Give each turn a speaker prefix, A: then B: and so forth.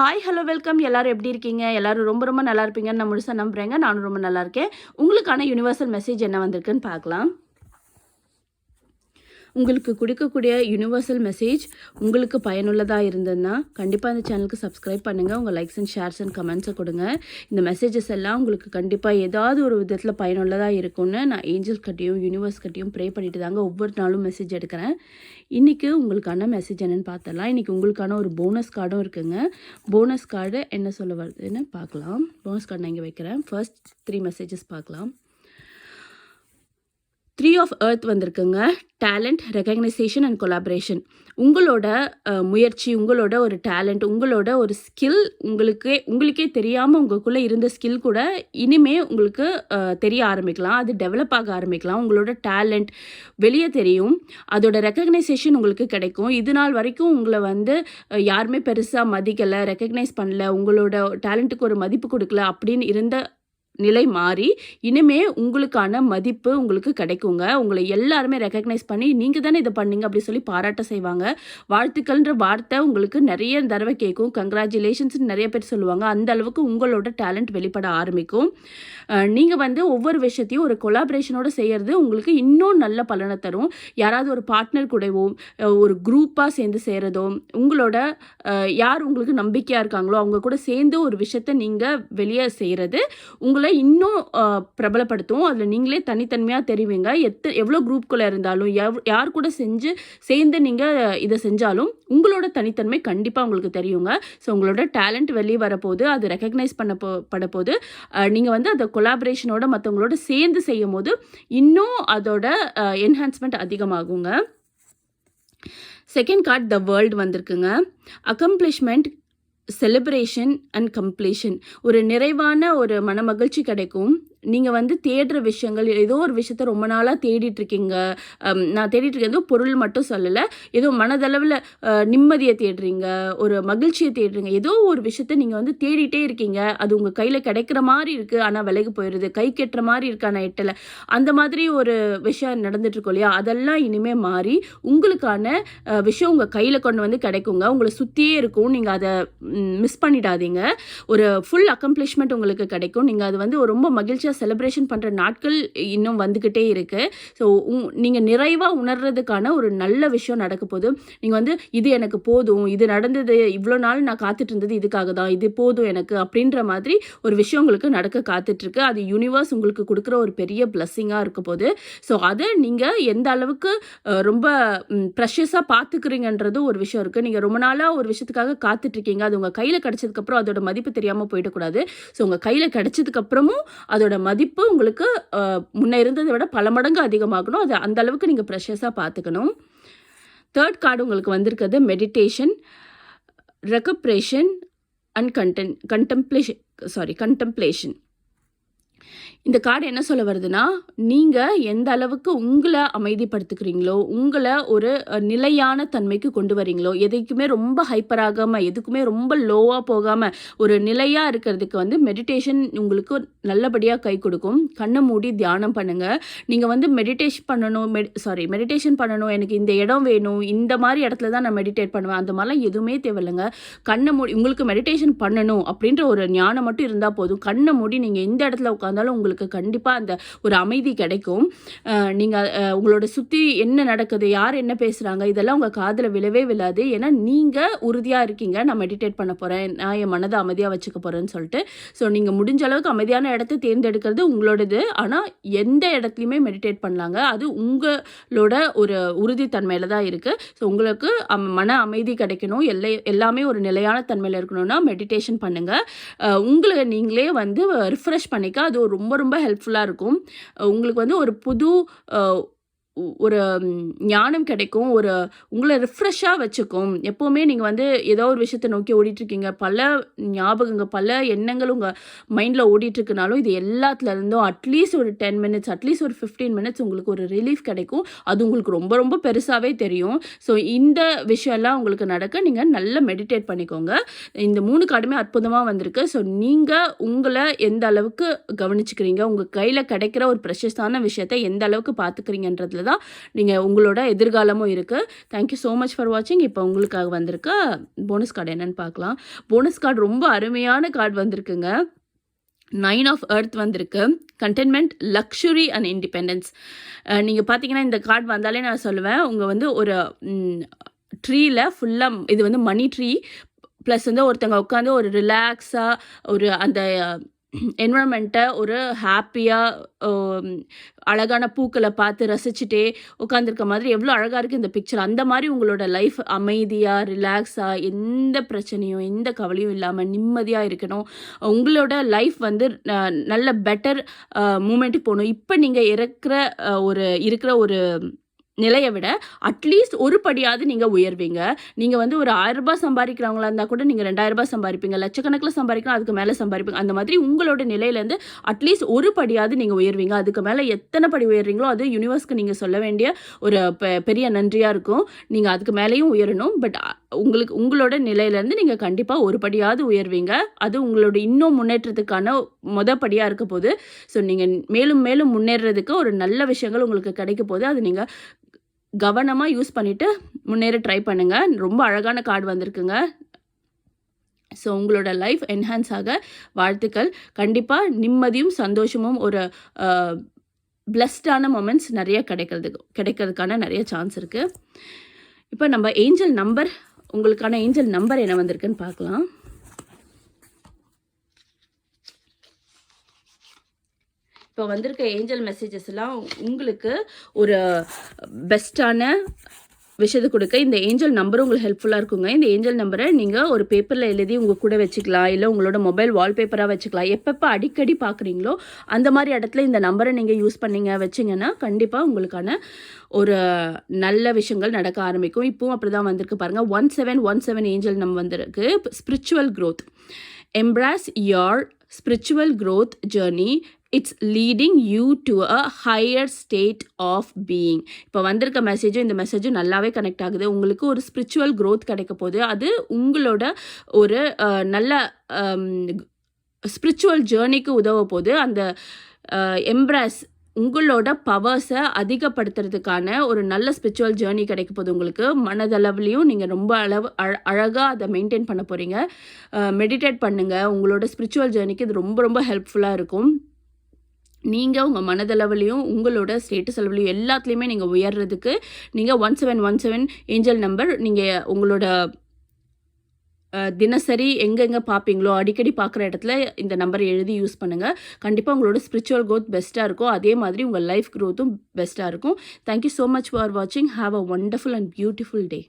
A: Hi hello welcome. எல்லாரும் எப்படி இருக்கீங்க? எல்லாரும் ரொம்ப ரொம்ப நல்லா இருப்பீங்கன்னு நான் முழுசாக நம்புகிறேங்க. நானும் ரொம்ப நல்லா இருக்கேன். உங்களுக்கான யுனிவர்சல் மெசேஜ் என்ன வந்திருக்குன்னு பார்க்கலாம். உங்களுக்கு கொடுக்கக்கூடிய யுனிவர்சல் மெசேஜ் உங்களுக்கு பயனுள்ளதாக இருந்ததுன்னா கண்டிப்பாக இந்த சேனலுக்கு சப்ஸ்கிரைப் பண்ணுங்கள். உங்கள் லைக்ஸ் அண்ட் ஷேர்ஸ் அண்ட் கமெண்ட்ஸை கொடுங்க. இந்த மெசேஜஸ் எல்லாம் உங்களுக்கு கண்டிப்பாக ஏதாவது ஒரு விதத்தில் பயனுள்ளதாக இருக்கும்னு நான் ஏஞ்சல்ஸ் கட்டியும் யூனிவர்ஸ் கட்டியும் ப்ரே பண்ணிட்டு தாங்க ஒவ்வொரு நாளும் மெசேஜ் எடுக்கிறேன். இன்றைக்கி உங்களுக்கான மெசேஜ் என்னென்னு பார்த்தலாம். இன்றைக்கி உங்களுக்கான ஒரு போனஸ் கார்டும் இருக்குங்க. போனஸ் கார்டு என்ன சொல்ல வருதுன்னு பார்க்கலாம். போனஸ் கார்டு நான் இங்கே வைக்கிறேன். ஃபர்ஸ்ட் 3 மெசேஜஸ் பார்க்கலாம். 3 ஆஃப் எர்த் வந்திருக்குங்க. Talent, recognition and collaboration. உங்களோட முயற்சி, உங்களோட ஒரு டேலண்ட், உங்களோட ஒரு ஸ்கில் உங்களுக்கே தெரியாமல் உங்களுக்குள்ளே இருந்த ஸ்கில் கூட இனிமே உங்களுக்கு தெரிய ஆரம்பிக்கலாம். அது டெவலப் ஆக ஆரம்பிக்கலாம். உங்களோட டேலண்ட் வெளியே தெரியும். அதோட ரெக்கக்னைசேஷன் உங்களுக்கு கிடைக்கும். இது நாள் வரைக்கும் உங்களை யாருமே பெருசாக மதிக்கலை, ரெக்கக்னைஸ் பண்ணல, உங்களோட டேலண்ட்டுக்கு ஒரு மதிப்பு கொடுக்கல அப்படின்னு இருந்த நிலை மாறி இனிமே உங்களுக்கான மதிப்பு உங்களுக்கு கிடைக்குங்க. உங்களை எல்லாருமே ரெக்கக்னைஸ் பண்ணி நீங்கள் தானே இதை பண்ணீங்க அப்படி சொல்லி பாராட்ட செய்வாங்க. வாழ்த்துக்கள்ன்ற வார்த்தை உங்களுக்கு நிறைய தடவை கேட்கும். கங்க்ராச்சுலேஷன்ஸ் நிறைய பேர் சொல்லுவாங்க. அந்த அளவுக்கு உங்களோட டேலண்ட் வெளிப்பட ஆரம்பிக்கும். நீங்கள் ஒவ்வொரு விஷயத்தையும் ஒரு கொலாபரேஷனோட செய்கிறது உங்களுக்கு இன்னும் நல்ல பலனை தரும். யாராவது ஒரு பார்ட்னர் கூடவோ ஒரு குரூப்பாக சேர்ந்து செய்கிறதோ, உங்களோட யார் உங்களுக்கு நம்பிக்கையாக இருக்காங்களோ அவங்க கூட சேர்ந்து ஒரு விஷயத்தை நீங்கள் வெளியே செய்கிறது உங்களை இன்னும் பிரபலப்படுத்தும். அதில் நீங்களே தனித்தன்மையாக தெரிவிங்க. எவ்வளோ குரூப்குள்ளே இருந்தாலும் யார் கூட சேர்ந்து நீங்கள் இதை செஞ்சாலும் உங்களோட தனித்தன்மை கண்டிப்பாக உங்களுக்கு தெரியுங்க. ஸோ உங்களோட டேலண்ட் வெளியே வரப்போது, அது ரெக்கக்னைஸ் பண்ணப்பட போது நீங்கள் அந்த கொலாபரேஷனோட மற்றவங்களோட சேர்ந்து செய்யும் போது இன்னும் அதோட என்ஹான்ஸ்மெண்ட் அதிகமாகுங்க. செகண்ட் கார்ட் த வேர்ல்டு வந்திருக்குங்க. Accomplishment, celebration and completion. ஒரு நிறைவான ஒரு மனமகிழ்ச்சி கிடைக்கும். நீங்கள் தேடுற விஷயங்கள், ஏதோ ஒரு விஷயத்த ரொம்ப நாளாக தேடிட்டுருக்கீங்க. நான் தேடிட்டுருக்கேன், ஏதோ பொருள் மட்டும் சொல்லலை, ஏதோ மனதளவில் நிம்மதியை தேடுறீங்க, ஒரு மகிழ்ச்சியை தேடுறீங்க. ஏதோ ஒரு விஷயத்த நீங்கள் தேடிட்டே இருக்கீங்க. அது உங்கள் கையில் கிடைக்கிற மாதிரி இருக்குது, ஆனால் விலகி போயிடுது. கை கெட்டுற மாதிரி இருக்கு, ஆனால் எட்டலை. அந்த மாதிரி ஒரு விஷயம் நடந்துட்டுருக்கோம் இல்லையா? அதெல்லாம் இனிமேல் மாறி உங்களுக்கான விஷயம் உங்கள் கையில் கொண்டு கிடைக்குங்க. உங்களை சுற்றியே இருக்கும். நீங்கள் அதை மிஸ் பண்ணிடாதீங்க. ஒரு ஃபுல் அக்கம்ப்ளிஷ்மெண்ட் உங்களுக்கு கிடைக்கும். நீங்கள் அது ரொம்ப மகிழ்ச்சியாக செலிப்ரேஷன் பண்ணுற நாட்கள் இன்னும் வந்துக்கிட்டே இருக்குது. ஸோ நீங்கள் நிறைவாக உணர்றதுக்கான ஒரு நல்ல விஷயம் நடக்க போது. நீங்கள் இது எனக்கு போதும், இது நடந்தது, இவ்வளோ நாள் நான் காத்துட்டு இருந்தது இதுக்காக தான், இது போதும் எனக்கு அப்படின்ற மாதிரி ஒரு விஷயம் உங்களுக்கு நடக்க காத்துட்ருக்கு. அது யூனிவர்ஸ் உங்களுக்கு கொடுக்குற ஒரு பெரிய பிளஸ்ஸிங்காக இருக்க போது. ஸோ அதை நீங்கள் எந்த அளவுக்கு ரொம்ப ப்ரெஷஸாக பார்த்துக்கிறீங்கன்றது ஒரு விஷயம் இருக்குது. நீங்கள் ரொம்ப நாளாக ஒரு விஷயத்துக்காக காத்துட்ருக்கீங்க. அது உங்கள் கையில் கிடச்சதுக்கப்புறம் அதோட மதிப்பு தெரியாமல் போயிடக்கூடாது. ஸோ உங்கள் கையில் கிடச்சதுக்கப்புறமும் அதோட மதிப்பு உங்களுக்கு முன்னே இருந்ததை விட பல மடங்கு அதிகமாகணும். அது அந்த அளவுக்கு நீங்கள் ப்ரெஷஸாக பார்த்துக்கணும். தேர்ட் கார்டு உங்களுக்கு வந்திருக்கிறது மெடிடேஷன், ரெக்கப்ரேஷன் அண்ட் கண்டெம்ப்ளேஷன். இந்த கார்டு என்ன சொல்ல வருதுன்னா, நீங்கள் எந்த அளவுக்கு உங்களை அமைதிப்படுத்துக்கிறீங்களோ, உங்களை ஒரு நிலையான தன்மைக்கு கொண்டு வரீங்களோ, எதைக்குமே ரொம்ப ஹைப்பர் ஆகாமல், எதுக்குமே ரொம்ப லோவாக போகாமல் ஒரு நிலையாக இருக்கிறதுக்கு மெடிடேஷன் உங்களுக்கு நல்லபடியாக கை கொடுக்கும். கண்ணை மூடி தியானம் பண்ணுங்கள். நீங்கள் மெடிடேஷன் பண்ணணும், எனக்கு இந்த இடம் வேணும், இந்த மாதிரி இடத்துல தான் நான் மெடிடேட் பண்ணுவேன், அந்த மாதிரிலாம் எதுவுமே தேவையில்லைங்க. கண்ணை மூடி உங்களுக்கு மெடிடேஷன் பண்ணணும் அப்படின்ற ஒரு ஞானம் மட்டும் இருந்தால் போதும். கண்ணை மூடி நீங்கள் எந்த இடத்துல உட்காந்தாலும் உங்களுக்கு கண்டிப்பாக அந்த ஒரு அமைதி கிடைக்கும். நீங்கள் உங்களோட சுற்றி என்ன நடக்குது, யார் என்ன பேசுகிறாங்க, இதெல்லாம் உங்கள் காதில் விழவே விழாது. ஏன்னா நீங்கள் உறுதியாக இருக்கீங்க, நான் மெடிடேட் பண்ண போகிறேன், நான் என் மனதை அமைதியாக வச்சுக்க போகிறேன்னு சொல்லிட்டு. ஸோ நீங்கள் முடிஞ்ச அளவுக்கு அமைதியான இடத்த தேர்ந்தெடுக்கிறது உங்களோடது. ஆனால் எந்த இடத்துலையுமே மெடிடேட் பண்ணலாங்க. அது உங்களோட ஒரு உறுதித்தன்மையில் தான் இருக்குது. ஸோ உங்களுக்கு மன அமைதி கிடைக்கணும், எல்லாமே ஒரு நிலையான தன்மையில் இருக்கணும்னா மெடிடேஷன் பண்ணுங்கள். உங்களை நீங்களே ரிஃப்ரெஷ் பண்ணிக்க அது ரொம்ப ரொம்ப ஹெல்ப்ஃபுல்லாக இருக்கும். உங்களுக்கு ஒரு புது ஒரு ஞானம் கிடைக்கும், ஒரு உங்களை ரிஃப்ரெஷ்ஷாக வச்சுக்கும். எப்போவுமே நீங்கள் ஏதோ ஒரு விஷயத்தை நோக்கி ஓடிட்டுருக்கீங்க, பல ஞாபகங்கள், பல எண்ணங்கள் உங்கள் மைண்டில் ஓடிட்டுருக்குனாலும் இது எல்லாத்துலேருந்தும் அட்லீஸ்ட் ஒரு 10 மினிட்ஸ், அட்லீஸ்ட் ஒரு 15 மினிட்ஸ் உங்களுக்கு ஒரு ரிலீஃப் கிடைக்கும். அது உங்களுக்கு ரொம்ப ரொம்ப பெருசாகவே தெரியும். ஸோ இந்த விஷயம்லாம் உங்களுக்கு நடக்க நீங்கள் நல்லா மெடிடேட் பண்ணிக்கோங்க. இந்த 3 கார்டுமே அற்புதமாக வந்திருக்கு. ஸோ நீங்கள் உங்களை எந்த அளவுக்கு கவனிச்சுக்கிறீங்க, உங்கள் கையில் கிடைக்கிற ஒரு ப்ரெஷஸான விஷயத்தை எந்த அளவுக்கு பார்த்துக்கிறீங்கன்றதுல விஷயத்தில் தான் நீங்கள் உங்களோட எதிர்காலமும் இருக்குது. தேங்க்யூ ஸோ மச் ஃபார் வாட்சிங். இப்போ உங்களுக்காக வந்திருக்க போனஸ் கார்டு என்னென்னு பார்க்கலாம். போனஸ் கார்டு ரொம்ப அருமையான கார்டு வந்திருக்குங்க. 9 ஆஃப் எர்த் வந்திருக்கு. Contentment, luxury and independence. நீங்கள் பார்த்தீங்கன்னா இந்த கார்டு வந்தாலே நான் சொல்லுவேன், உங்கள் வந்து ஒரு ட்ரீயில் ஃபுல்லாக இது வந்து மணி ட்ரீ ப்ளஸ் வந்து ஒருத்தங்க உட்காந்து ஒரு ரிலாக்ஸாக ஒரு அந்த என்வரன்மெண்ட்டை ஒரு ஹாப்பியாக அழகான பூக்களை பார்த்து ரசிச்சுட்டே உட்காந்துருக்க மாதிரி எவ்வளோ அழகாக இருக்குது இந்த பிக்சர். அந்த மாதிரி உங்களோட லைஃப் அமைதியாக ரிலாக்ஸாக எந்த பிரச்சனையும் எந்த கவலையும் இல்லாமல் நிம்மதியாக இருக்கணும். உங்களோட லைஃப் வந்து நல்ல பெட்டர் மூமெண்ட்டுக்கு போகணும். இப்போ நீங்கள் இருக்கிற ஒரு நிலையை விட அட்லீஸ்ட் ஒரு படியாவது நீங்கள் உயர்வீங்க. நீங்கள் வந்து ஒரு 1000 ரூபாய் சம்பாதிக்கிறவங்களா இருந்தால் கூட நீங்கள் 2000 ரூபாய் சம்பாதிப்பீங்க. லட்சக்கணக்கில் சம்பாதிக்கலாம், அதுக்கு மேலே சம்பாதிப்பீங்க. அந்த மாதிரி உங்களோட நிலையிலேருந்து அட்லீஸ்ட் ஒரு படியாவது நீங்கள் உயர்வீங்க. அதுக்கு மேலே எத்தனை படி உயர்றீங்களோ அது யூனிவர்ஸ்க்கு நீங்கள் சொல்ல வேண்டிய ஒரு பெரிய நன்றியாக இருக்கும். நீங்கள் அதுக்கு மேலேயும் உயரணும். பட் உங்களோட நிலையிலேருந்து நீங்கள் கண்டிப்பாக ஒரு படியாவது உயர்வீங்க. அது உங்களோட இன்னும் முன்னேற்றத்துக்கான படியாக இருக்க போகுது. ஸோ நீங்கள் மேலும் மேலும் முன்னேறதுக்கு ஒரு நல்ல விஷயங்கள் உங்களுக்கு கிடைக்க போகுது. அது நீங்கள் கவனமாக யூஸ் பண்ணிவிட்டு முன்னேற ட்ரை பண்ணுங்கள். ரொம்ப அழகான கார்டு வந்திருக்குங்க. ஸோ உங்களோட லைஃப் என்ஹான்ஸ் ஆக வாழ்த்துக்கள். கண்டிப்பாக நிம்மதியும் சந்தோஷமும் ஒரு பிளஸ்டான மொமெண்ட்ஸ் நிறைய கிடைக்கிறதுக்கான நிறைய சான்ஸ் இருக்குது. இப்போ நம்ம ஏஞ்சல் நம்பர், உங்களுக்கான ஏஞ்சல் நம்பர் என்ன வந்திருக்குன்னு பார்க்கலாம். இப்போ வந்திருக்க ஏஞ்சல் மெசேஜஸ் எல்லாம் உங்களுக்கு ஒரு பெஸ்ட்டான விஷயத்தை கொடுக்க இந்த ஏஞ்சல் நம்பர் உங்களுக்கு ஹெல்ப்ஃபுல்லாக இருக்குங்க. இந்த ஏஞ்சல் நம்பரை நீங்கள் ஒரு பேப்பரில் எழுதி உங்கள் கூட வச்சுக்கலாம், இல்லை உங்களோட மொபைல் வால்பேப்பராக வச்சுக்கலாம். எப்பப்போ அடிக்கடி பார்க்குறீங்களோ அந்த மாதிரி இடத்துல இந்த நம்பரை நீங்கள் யூஸ் வச்சிங்கன்னா கண்டிப்பாக உங்களுக்கான ஒரு நல்ல விஷயங்கள் நடக்க ஆரம்பிக்கும். இப்போவும் அப்படி தான் வந்திருக்கு பாருங்கள். 1717 ஏஞ்சல் நம்பர் வந்திருக்கு. Spiritual growth, embrace your spiritual growth journey, it's leading you to a higher state of being. இப்போ வந்திருக்க மெசேஜும் இந்த மெசேஜும் நல்லாவே கனெக்ட் ஆகுது. உங்களுக்கு ஒரு ஸ்பிரிச்சுவல் க்ரோத் கிடைக்க போகுது. அது உங்களோட ஒரு நல்ல ஸ்பிரிச்சுவல் ஜேர்னிக்கு உதவ போகுது. அந்த எம்ப்ராஸ் உங்களோட பவர்ஸை அதிகப்படுத்துறதுக்கான ஒரு நல்ல ஸ்பிரிச்சுவல் ஜேர்னி கிடைக்க போகுது. உங்களுக்கு மனதளவுலையும் நீங்கள் ரொம்ப அழகாக அதை மெயின்டைன் பண்ண போகிறீங்க. மெடிடேட் பண்ணுங்கள். உங்களோட ஸ்பிரிச்சுவல் ஜேர்னிக்கு இது ரொம்ப ரொம்ப ஹெல்ப்ஃபுல்லாக இருக்கும். நீங்கள் உங்கள் மனதளவுலையும் உங்களோட ஸ்டேட்டஸ் அளவுலையும் எல்லாத்துலேயுமே நீங்கள் உயர்றதுக்கு நீங்கள் 1717 ஏஞ்சல் நம்பர் நீங்கள் உங்களோட தினசரி எங்கெங்கே பார்ப்பீங்களோ அடிக்கடி பார்க்குற இடத்துல இந்த நம்பரை எழுதி யூஸ் பண்ணுங்கள். கண்டிப்பாக உங்களோட ஸ்பிரிச்சுவல் க்ரோத் பெஸ்ட்டாக இருக்கும். அதே மாதிரி உங்கள் லைஃப் க்ரோத்தும் பெஸ்ட்டாக இருக்கும். தேங்க்யூ ஸோ மச் ஃபார் வாட்சிங். Have a wonderful and beautiful day.